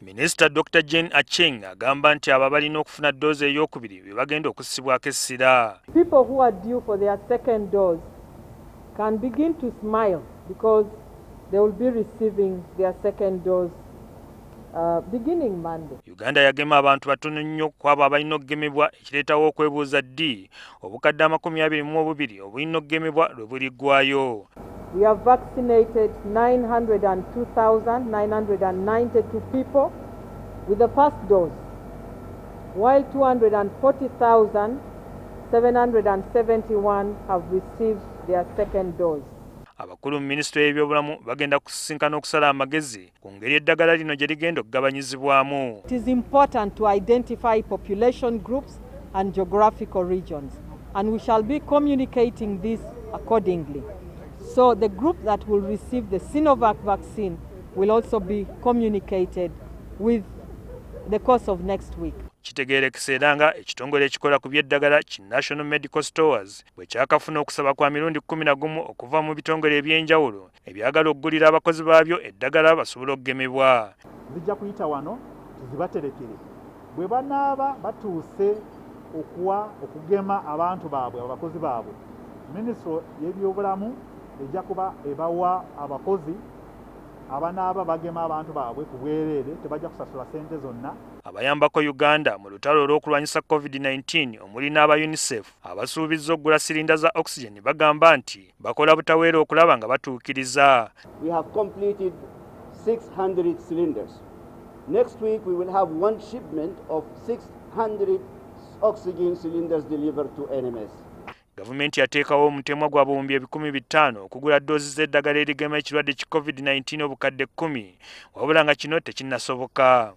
Minisita Dr. Jane Acheng agamba nti abo balina okufuna doozi ey'okubiri be bagenda okussibwako essira. People who are due for their second dose can begin to smile because they will be receiving their second dose beginning Monday. Uganda yagema abantu batono nnyo ku abo abalina okugemebwa ekireetawo okwebuuza ddi obukadde 22 obulina okugemebwa lwe buliggwayo. We have vaccinated 902,992 people with the first dose, while 240,771 have received their second dose. Abakulu mu Minisitule y'ebyobulamu bagenda kusisinkana okusala amagezi ku ngeri eddagala lino gye ligenda okugabanyizibwamu. It is important to identify population groups and geographical regions, and we shall be communicating this accordingly. So the group that will receive the Sinovac vaccine will also be communicated with the course of next week. Kitegeerekese era nga ekitongole ekikola ku by'eddagala ki National Medical Stores bwe kyakafuna okusaba kwa mirundi 11 okuva mu bitongole eby'enjawulo ebyagala okugulira abakozi baabyo eddagala basobola okugemebwa. Zijja kuyita wano zibaterekere bwe banaaba batuuse okugema abantu baabwe abakozi baabwe. Minisitule y'ebyobulamu ejja kuba ebawa abakozi abanaaba bagema abantu baabwe ku bwereere tebajja kusasula ssente zonna. Abayambako Uganda mu lutalo olw'okulwanyisa COVID-19 omuli n'aba UNICEF abasuubizza okugula silinda za oxygen bagamba nti bakola butaweera okulaba nga batuukiriza. We have completed 600 cylinders. Next week we will have one shipment of 600 oxygen cylinders delivered to NMS. Gavumenti yateekawo omutemwa gwa buwumbi 500 okugula doozi z'eddagala erigema ekirwadde ki COVID-19 obukadde 10 wabula nga kino tekinnasoboka.